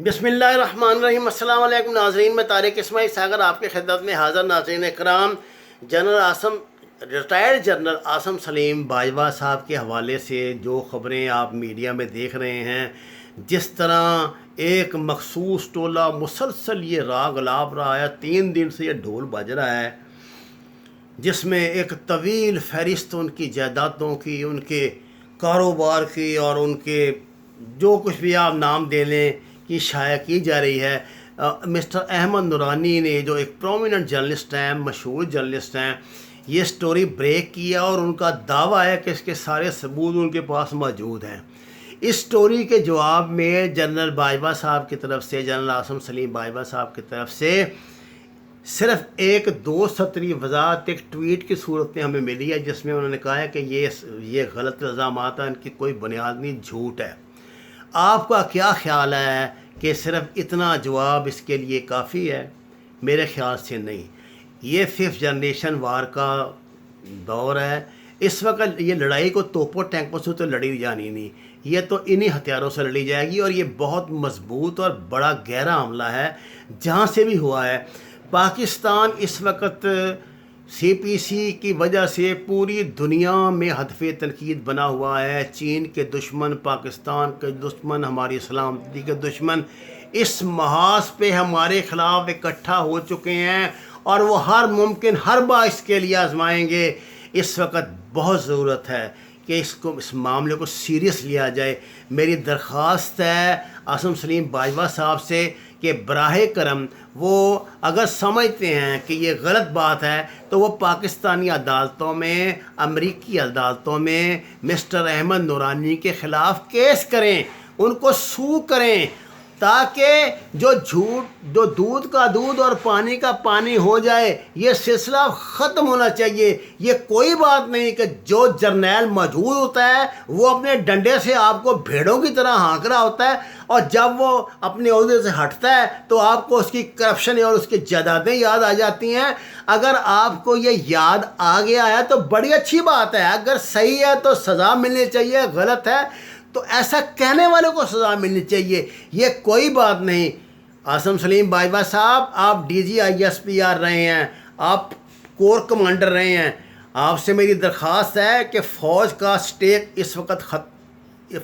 بسم اللہ الرحمن الرحیم۔ السلام علیکم ناظرین، میں طارق اسماعیل ساگر آپ کی خدمت میں حاضر۔ ناظرین اکرام، ریٹائرڈ جنرل عاصم سلیم باجوہ صاحب کے حوالے سے جو خبریں آپ میڈیا میں دیکھ رہے ہیں، جس طرح ایک مخصوص ٹولہ مسلسل یہ راگ الاپ رہا ہے، 3 دن سے یہ ڈھول بج رہا ہے، جس میں ایک طویل فہرست ان کی جائیدادوں کی، ان کے کاروبار کی اور ان کے جو کچھ بھی آپ نام دے لیں کی شائع کی جا رہی ہے۔ مسٹر احمد نورانی نے، جو ایک پرومیننٹ جرنلسٹ ہیں، مشہور جرنلسٹ ہیں، یہ سٹوری بریک کیا اور ان کا دعویٰ ہے کہ اس کے سارے ثبوت ان کے پاس موجود ہیں۔ اس سٹوری کے جواب میں جنرل باجوہ صاحب کی طرف سے، جنرل عاصم سلیم باجوہ صاحب کی طرف سے صرف ایک 2 سطری وضاحت ایک ٹویٹ کی صورت میں ہمیں ملی ہے، جس میں انہوں نے کہا ہے کہ یہ غلط الزامات ہیں، ان کی کوئی بنیاد نہیں، جھوٹ ہے۔ آپ کا کیا خیال ہے کہ صرف اتنا جواب اس کے لیے کافی ہے؟ میرے خیال سے نہیں۔ یہ 5th جنریشن وار کا دور ہے۔ اس وقت یہ لڑائی کو توپوں ٹینکوں سے تو لڑی جانی نہیں، یہ تو انہی ہتھیاروں سے لڑی جائے گی، اور یہ بہت مضبوط اور بڑا گہرا حملہ ہے جہاں سے بھی ہوا ہے۔ پاکستان اس وقت CPC کی وجہ سے پوری دنیا میں ہدف تنقید بنا ہوا ہے۔ چین کے دشمن، پاکستان کے دشمن، ہماری سلامتی کے دشمن اس محاذ پہ ہمارے خلاف اکٹھا ہو چکے ہیں، اور وہ ہر ممکن حربہ اس کے لیے آزمائیں گے۔ اس وقت بہت ضرورت ہے کہ اس معاملے کو سیریس لیا جائے۔ میری درخواست ہے عاصم سلیم باجوہ صاحب سے کہ براہ کرم وہ اگر سمجھتے ہیں کہ یہ غلط بات ہے تو وہ پاکستانی عدالتوں میں، امریکی عدالتوں میں مسٹر احمد نورانی کے خلاف کیس کریں، ان کو سو کریں، تاکہ جو دودھ کا دودھ اور پانی کا پانی ہو جائے۔ یہ سلسلہ ختم ہونا چاہیے۔ یہ کوئی بات نہیں کہ جو جرنیل موجود ہوتا ہے وہ اپنے ڈنڈے سے آپ کو بھیڑوں کی طرح ہانک رہا ہوتا ہے، اور جب وہ اپنے عہدے سے ہٹتا ہے تو آپ کو اس کی کرپشن اور اس کی جائیدادیں یاد آ جاتی ہیں۔ اگر آپ کو یہ یاد آ گیا ہے تو بڑی اچھی بات ہے، اگر صحیح ہے تو سزا ملنی چاہیے، غلط ہے تو ایسا کہنے والے کو سزا ملنی چاہیے۔ یہ کوئی بات نہیں۔ عاصم سلیم باجوہ صاحب، آپ DGISPR رہے ہیں، آپ کور کمانڈر رہے ہیں، آپ سے میری درخواست ہے کہ فوج کا سٹیک اس وقت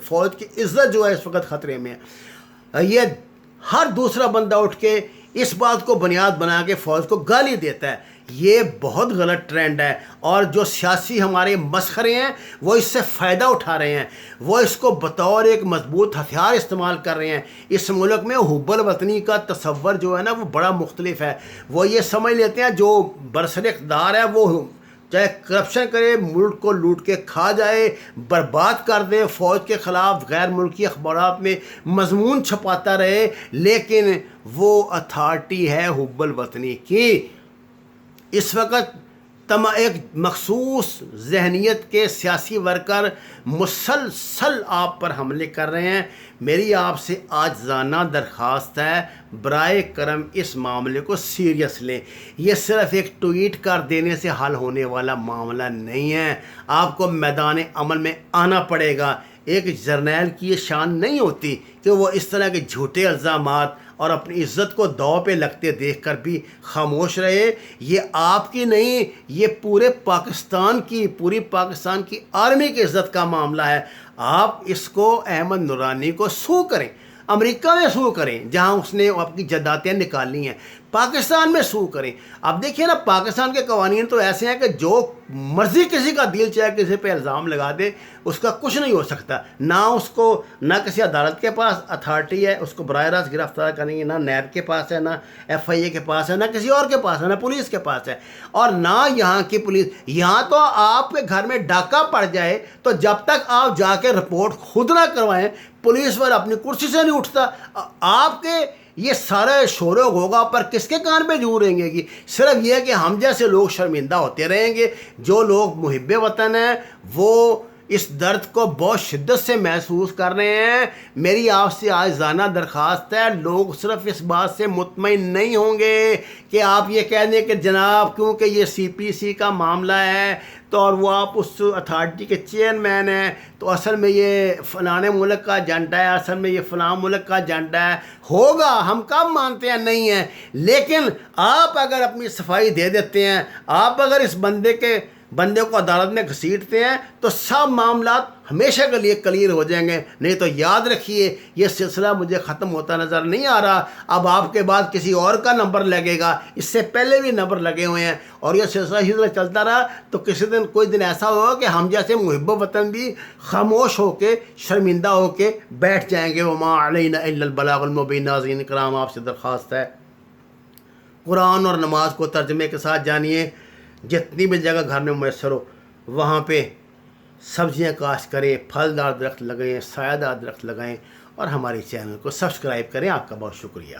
فوج کی عزت جو ہے اس وقت خطرے میں ہے۔ یہ ہر دوسرا بندہ اٹھ کے اس بات کو بنیاد بنا کے فوج کو گالی دیتا ہے، یہ بہت غلط ٹرینڈ ہے، اور جو سیاسی ہمارے مسخرے ہیں وہ اس سے فائدہ اٹھا رہے ہیں، وہ اس کو بطور ایک مضبوط ہتھیار استعمال کر رہے ہیں۔ اس ملک میں حب الوطنی کا تصور جو ہے نا وہ بڑا مختلف ہے۔ وہ یہ سمجھ لیتے ہیں جو برسر اقتدار ہے وہ چاہے کرپشن کرے، ملک کو لوٹ کے کھا جائے، برباد کر دے، فوج کے خلاف غیر ملکی اخبارات میں مضمون چھپاتا رہے، لیکن وہ اتھارٹی ہے حب الوطنی کی۔ اس وقت ایک مخصوص ذہنیت کے سیاسی ورکر مسلسل آپ پر حملے کر رہے ہیں۔ میری آپ سے عاجزانہ درخواست ہے، برائے کرم اس معاملے کو سیریس لیں۔ یہ صرف ایک ٹویٹ کر دینے سے حل ہونے والا معاملہ نہیں ہے، آپ کو میدان عمل میں آنا پڑے گا۔ ایک جرنیل کی یہ شان نہیں ہوتی کہ وہ اس طرح کے جھوٹے الزامات اور اپنی عزت کو داؤ پہ لگتے دیکھ کر بھی خاموش رہے۔ یہ آپ کی نہیں، یہ پوری پاکستان کی آرمی کی عزت کا معاملہ ہے۔ آپ اس کو احمد نورانی کو سو کریں، امریکہ میں سو کریں جہاں اس نے اپنی جائیدادیں نکالی ہیں، پاکستان میں سو کریں۔ اب دیکھیے نا، پاکستان کے قوانین تو ایسے ہیں کہ جو مرضی کسی کا دل چاہے کسی پہ الزام لگا دے، اس کا کچھ نہیں ہو سکتا۔ نہ کسی عدالت کے پاس اتھارٹی ہے اس کو براہ راست گرفتار کریں گے، نہ نیب کے پاس ہے، نہ FIA کے پاس ہے، نہ کسی اور کے پاس ہے، نہ پولیس کے پاس ہے، اور نہ یہاں کی پولیس۔ یہاں تو آپ کے گھر میں ڈاکہ پڑ جائے تو جب تک آپ جا کے رپورٹ خود نہ کروائیں، پولیس پر اپنی کرسی سے نہیں اٹھتا۔ آپ کے یہ سارے شور و غوغا پر کس کے کان پہ جوں رہیں گے؟ صرف یہ کہ ہم جیسے لوگ شرمندہ ہوتے رہیں گے۔ جو لوگ محب وطن ہیں وہ اس درد کو بہت شدت سے محسوس کر رہے ہیں۔ میری آپ سے عاجزانہ درخواست ہے، لوگ صرف اس بات سے مطمئن نہیں ہوں گے کہ آپ یہ کہہ دیں کہ جناب کیونکہ یہ سی پی سی کا معاملہ ہے تو اور وہ آپ اس اتھارٹی کے چیئرمین ہیں تو اصل میں یہ فلاں ملک کا ایجنڈا ہے، اصل میں یہ فلاں ملک کا ایجنڈا ہے۔ ہوگا، ہم کب مانتے ہیں نہیں ہیں، لیکن آپ اگر اپنی صفائی دے دیتے ہیں، آپ اگر اس بندے کو عدالت میں گھسیٹتے ہیں تو سب معاملات ہمیشہ کے لیے کلیئر ہو جائیں گے۔ نہیں تو یاد رکھیے یہ سلسلہ مجھے ختم ہوتا نظر نہیں آ رہا، اب آپ کے بعد کسی اور کا نمبر لگے گا، اس سے پہلے بھی نمبر لگے ہوئے ہیں، اور یہ سلسلہ اسی طرح چلتا رہا تو کسی دن کوئی دن ایسا ہوگا کہ ہم جیسے محب وطن بھی خاموش ہو کے شرمندہ ہو کے بیٹھ جائیں گے۔ وما علینا الا البلاغ المبین۔ ناظرین کرام، آپ سے درخواست ہے قرآن اور نماز کو ترجمے کے ساتھ جانیے، جتنی بھی جگہ گھر میں میسر ہو وہاں پہ سبزیاں کاشت کریں، پھلدار درخت لگائیں، سایہ دار درخت لگائیں، اور ہمارے چینل کو سبسکرائب کریں۔ آپ کا بہت شکریہ۔